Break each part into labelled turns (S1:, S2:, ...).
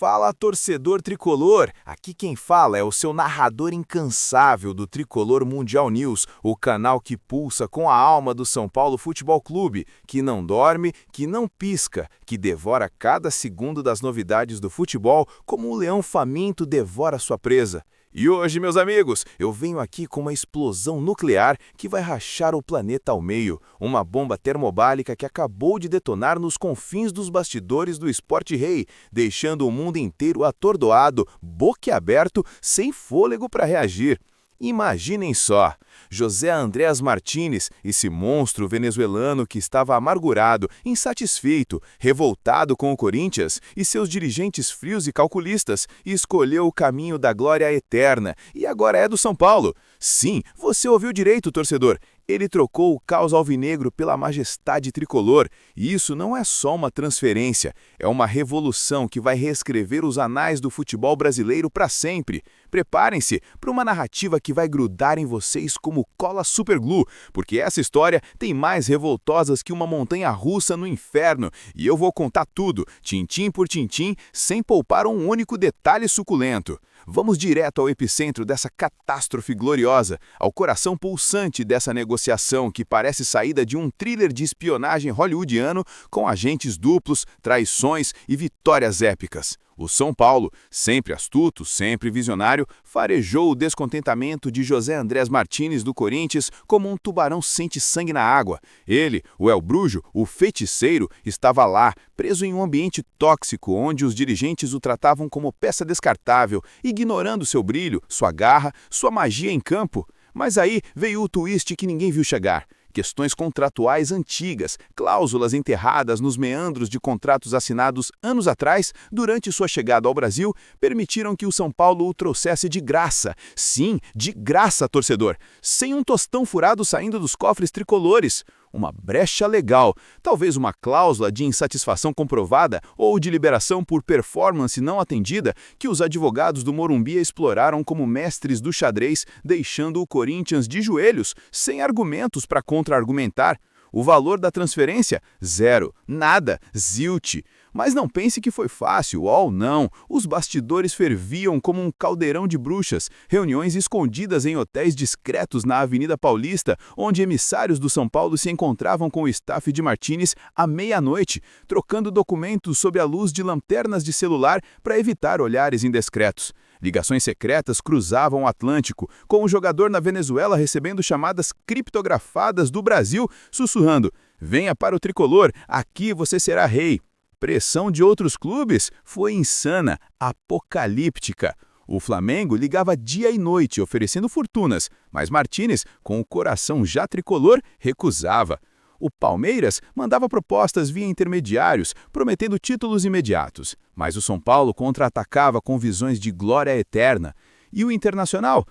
S1: Fala, torcedor tricolor! Aqui quem fala é o seu narrador incansável do Tricolor Mundial News, o canal que pulsa com a alma do São Paulo Futebol Clube, que não dorme, que não pisca, que devora cada segundo das novidades do futebol como um leão faminto devora sua presa. E hoje, meus amigos, eu venho aqui com uma explosão nuclear que vai rachar o planeta ao meio. Uma bomba termobálica que acabou de detonar nos confins dos bastidores do Sport Rei, deixando o mundo inteiro atordoado, boquiaberto, sem fôlego para reagir. Imaginem só, José Andrés Martínez, esse monstro venezuelano que estava amargurado, insatisfeito, revoltado com o Corinthians e seus dirigentes frios e calculistas, escolheu o caminho da glória eterna e agora é do São Paulo. Sim, você ouviu direito, torcedor. Ele trocou o caos alvinegro pela majestade tricolor, e isso não é só uma transferência, é uma revolução que vai reescrever os anais do futebol brasileiro para sempre. Preparem-se para uma narrativa que vai grudar em vocês como cola superglue, porque essa história tem mais revoltosas que uma montanha-russa no inferno, e eu vou contar tudo, tintim por tintim, sem poupar um único detalhe suculento. Vamos direto ao epicentro dessa catástrofe gloriosa, ao coração pulsante dessa negociação que parece saída de um thriller de espionagem hollywoodiano com agentes duplos, traições e vitórias épicas. O São Paulo, sempre astuto, sempre visionário, farejou o descontentamento de José Andrés Martínez do Corinthians como um tubarão sente sangue na água. Ele, o El Brujo, o feiticeiro, estava lá, preso em um ambiente tóxico onde os dirigentes o tratavam como peça descartável, ignorando seu brilho, sua garra, sua magia em campo. Mas aí veio o twist que ninguém viu chegar. Questões contratuais antigas, cláusulas enterradas nos meandros de contratos assinados anos atrás, durante sua chegada ao Brasil, permitiram que o São Paulo o trouxesse de graça. Sim, de graça, torcedor, sem um tostão furado saindo dos cofres tricolores. Uma brecha legal, talvez uma cláusula de insatisfação comprovada ou de liberação por performance não atendida que os advogados do Morumbi exploraram como mestres do xadrez, deixando o Corinthians de joelhos, sem argumentos para contra-argumentar. O valor da transferência? Zero. Nada. Zilch. Mas não pense que foi fácil. Oh, não. Os bastidores ferviam como um caldeirão de bruxas. Reuniões escondidas em hotéis discretos na Avenida Paulista, onde emissários do São Paulo se encontravam com o staff de Martínez à meia-noite, trocando documentos sob a luz de lanternas de celular para evitar olhares indiscretos. Ligações secretas cruzavam o Atlântico, com o jogador na Venezuela recebendo chamadas criptografadas do Brasil, sussurrando: "Venha para o tricolor, aqui você será rei". Pressão de outros clubes foi insana, apocalíptica. O Flamengo ligava dia e noite oferecendo fortunas, mas Martínez, com o coração já tricolor, recusava. O Palmeiras mandava propostas via intermediários, prometendo títulos imediatos, mas o São Paulo contra-atacava com visões de glória eterna. E o Internacional?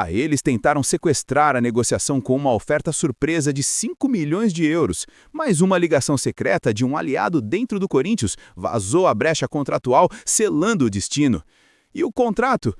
S1: Eles tentaram sequestrar a negociação com uma oferta surpresa de 5 milhões de euros, mas uma ligação secreta de um aliado dentro do Corinthians vazou a brecha contratual, selando o destino. E o contrato?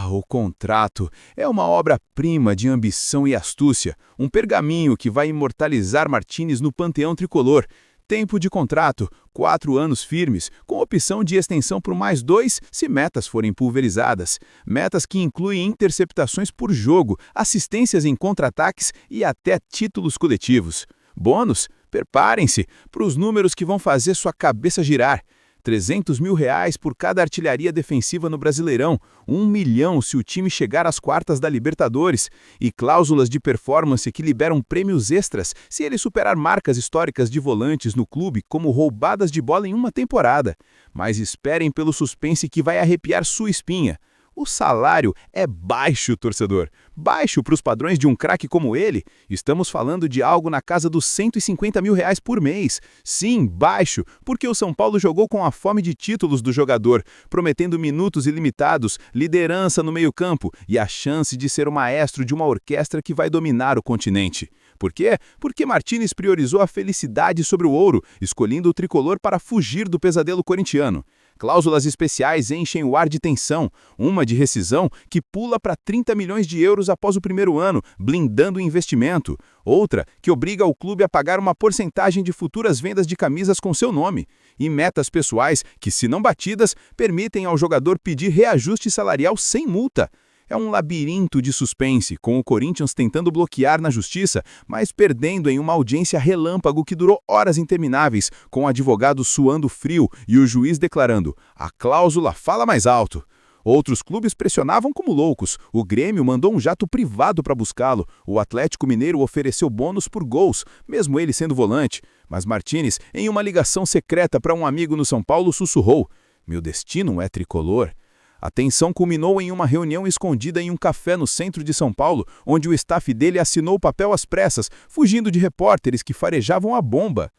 S1: O contrato é uma obra-prima de ambição e astúcia, um pergaminho que vai imortalizar Martínez no panteão tricolor. Tempo de contrato, 4 anos firmes, com opção de extensão por mais 2 se metas forem pulverizadas. Metas que incluem interceptações por jogo, assistências em contra-ataques e até títulos coletivos. Bônus? Preparem-se para os números que vão fazer sua cabeça girar. R$300 mil por cada artilharia defensiva no Brasileirão, 1 milhão se o time chegar às quartas da Libertadores, e cláusulas de performance que liberam prêmios extras se ele superar marcas históricas de volantes no clube como roubadas de bola em uma temporada. Mas esperem pelo suspense que vai arrepiar sua espinha. O salário é baixo, torcedor. Baixo para os padrões de um craque como ele. Estamos falando de algo na casa dos R$150 mil por mês. Sim, baixo, porque o São Paulo jogou com a fome de títulos do jogador, prometendo minutos ilimitados, liderança no meio-campo e a chance de ser o maestro de uma orquestra que vai dominar o continente. Por quê? Porque Martínez priorizou a felicidade sobre o ouro, escolhendo o tricolor para fugir do pesadelo corintiano. Cláusulas especiais enchem o ar de tensão, uma de rescisão que pula para 30 milhões de euros após o primeiro ano, blindando o investimento. Outra que obriga o clube a pagar uma porcentagem de futuras vendas de camisas com seu nome. E metas pessoais que, se não batidas, permitem ao jogador pedir reajuste salarial sem multa. É um labirinto de suspense, com o Corinthians tentando bloquear na justiça, mas perdendo em uma audiência relâmpago que durou horas intermináveis, com o advogado suando frio e o juiz declarando: "A cláusula fala mais alto". Outros clubes pressionavam como loucos. O Grêmio mandou um jato privado para buscá-lo. O Atlético Mineiro ofereceu bônus por gols, mesmo ele sendo volante. Mas Martínez, em uma ligação secreta para um amigo no São Paulo, sussurrou: "Meu destino é tricolor". A tensão culminou em uma reunião escondida em um café no centro de São Paulo, onde o staff dele assinou o papel às pressas, fugindo de repórteres que farejavam a bomba.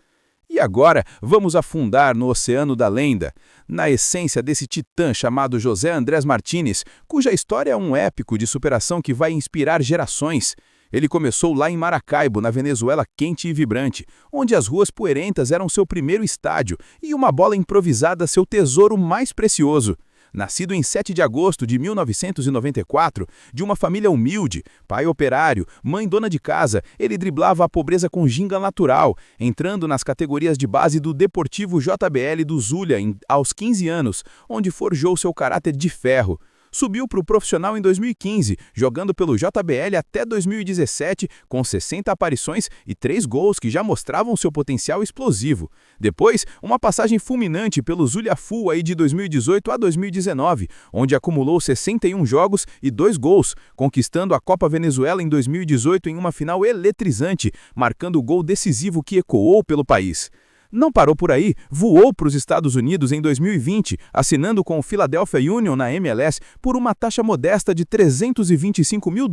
S1: E agora vamos afundar no oceano da lenda, na essência desse titã chamado José Andrés Martínez, cuja história é um épico de superação que vai inspirar gerações. Ele começou lá em Maracaibo, na Venezuela quente e vibrante, onde as ruas poeirentas eram seu primeiro estádio e uma bola improvisada seu tesouro mais precioso. Nascido em 7 de agosto de 1994, de uma família humilde, pai operário, mãe dona de casa, ele driblava a pobreza com ginga natural, entrando nas categorias de base do Deportivo JBL do Zulia aos 15 anos, onde forjou seu caráter de ferro. Subiu para o profissional em 2015, jogando pelo JBL até 2017, com 60 aparições e 3 gols que já mostravam seu potencial explosivo. Depois, uma passagem fulminante pelo Zulia Full aí de 2018 a 2019, onde acumulou 61 jogos e 2 gols, conquistando a Copa Venezuela em 2018 em uma final eletrizante, marcando o gol decisivo que ecoou pelo país. Não parou por aí, voou para os Estados Unidos em 2020, assinando com o Philadelphia Union na MLS por uma taxa modesta de $325 mil,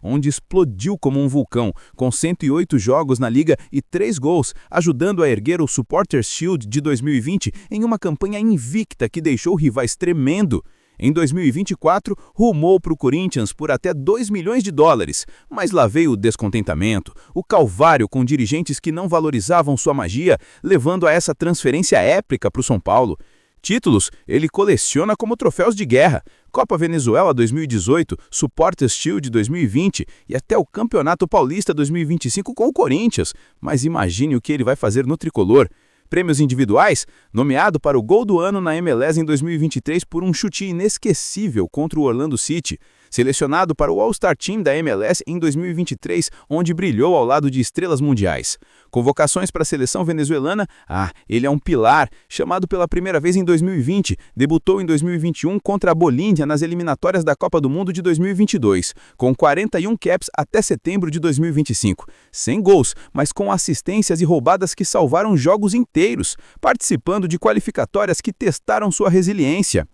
S1: onde explodiu como um vulcão, com 108 jogos na liga e 3 gols, ajudando a erguer o Supporters Shield de 2020 em uma campanha invicta que deixou rivais tremendo. Em 2024, rumou para o Corinthians por até $2 milhões, mas lá veio o descontentamento, o calvário com dirigentes que não valorizavam sua magia, levando a essa transferência épica para o São Paulo. Títulos, ele coleciona como troféus de guerra, Copa Venezuela 2018, Supporters Shield 2020 e até o Campeonato Paulista 2025 com o Corinthians, mas imagine o que ele vai fazer no tricolor. Prêmios individuais, nomeado para o gol do ano na MLS em 2023 por um chute inesquecível contra o Orlando City. Selecionado para o All-Star Team da MLS em 2023, onde brilhou ao lado de estrelas mundiais. Convocações para a seleção venezuelana, ele é um pilar, chamado pela primeira vez em 2020, debutou em 2021 contra a Bolívia nas eliminatórias da Copa do Mundo de 2022, com 41 caps até setembro de 2025. Sem gols, mas com assistências e roubadas que salvaram jogos inteiros, participando de qualificatórias que testaram sua resiliência.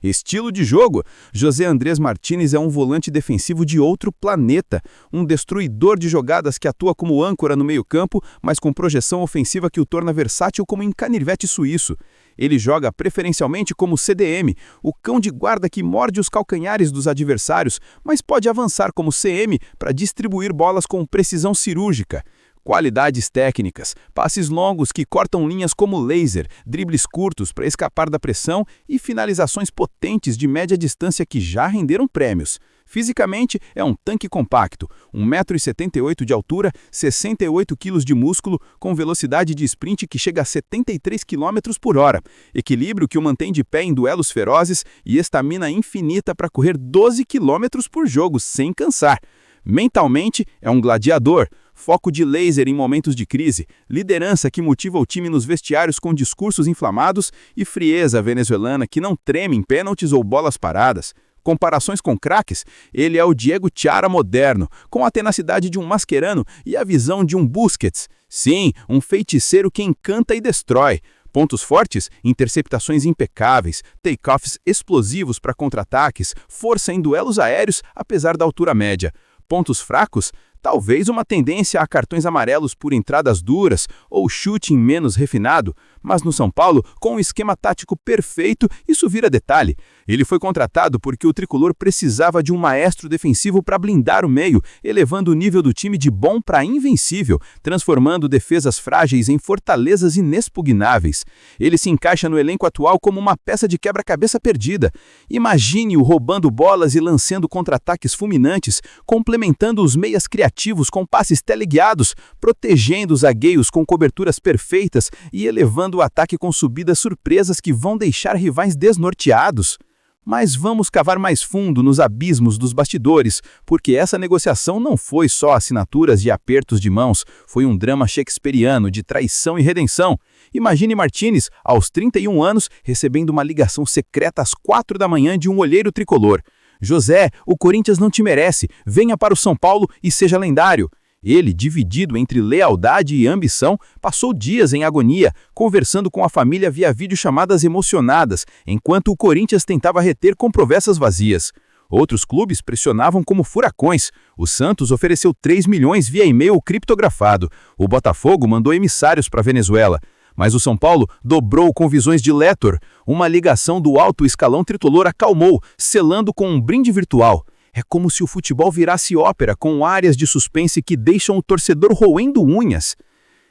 S1: Estilo de jogo, José Andrés Martínez é um volante defensivo de outro planeta, um destruidor de jogadas que atua como âncora no meio-campo, mas com projeção ofensiva que o torna versátil como um canivete suíço. Ele joga preferencialmente como CDM, o cão de guarda que morde os calcanhares dos adversários, mas pode avançar como CM para distribuir bolas com precisão cirúrgica. Qualidades técnicas, passes longos que cortam linhas como laser, dribles curtos para escapar da pressão e finalizações potentes de média distância que já renderam prêmios. Fisicamente, é um tanque compacto, 1,78 m de altura, 68 kg de músculo, com velocidade de sprint que chega a 73 km por hora, equilíbrio que o mantém de pé em duelos ferozes e estamina infinita para correr 12 km por jogo sem cansar. Mentalmente, é um gladiador, foco de laser em momentos de crise, liderança que motiva o time nos vestiários com discursos inflamados e frieza venezuelana que não treme em pênaltis ou bolas paradas. Comparações com craques, ele é o Diego Chara moderno, com a tenacidade de um Mascherano e a visão de um Busquets. Sim, um feiticeiro que encanta e destrói. Pontos fortes, interceptações impecáveis, take-offs explosivos para contra-ataques, força em duelos aéreos apesar da altura média. Pontos fracos,
S2: Talvez uma tendência a cartões amarelos por entradas duras ou chute menos refinado, mas no São Paulo, com um esquema tático perfeito, isso vira detalhe. Ele foi contratado porque o tricolor precisava de um maestro defensivo para blindar o meio, elevando o nível do time de bom para invencível, transformando defesas frágeis em fortalezas inexpugnáveis. Ele se encaixa no elenco atual como uma peça de quebra-cabeça perdida. Imagine-o roubando bolas e lançando contra-ataques fulminantes, complementando os meias criativos com passes teleguiados, protegendo os zagueiros com coberturas perfeitas e elevando o ataque com subidas surpresas que vão deixar rivais desnorteados. Mas vamos cavar mais fundo nos abismos dos bastidores, porque essa negociação não foi só assinaturas e apertos de mãos, foi um drama shakespeariano de traição e redenção. Imagine Martínez, aos 31 anos, recebendo uma ligação secreta às 4 da manhã de um olheiro tricolor. José, o Corinthians não te merece, venha para o São Paulo e seja lendário. Ele, dividido entre lealdade e ambição, passou dias em agonia, conversando com a família via videochamadas emocionadas, enquanto o Corinthians tentava reter com promessas vazias. Outros clubes pressionavam como furacões. O Santos ofereceu 3 milhões via e-mail criptografado. O Botafogo mandou emissários para a Venezuela. Mas o São Paulo dobrou com visões de Létor. Uma ligação do alto escalão tricolor acalmou, selando com um brinde virtual. É como se o futebol virasse ópera com áreas de suspense que deixam o torcedor roendo unhas.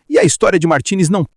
S2: E a história de Martínez não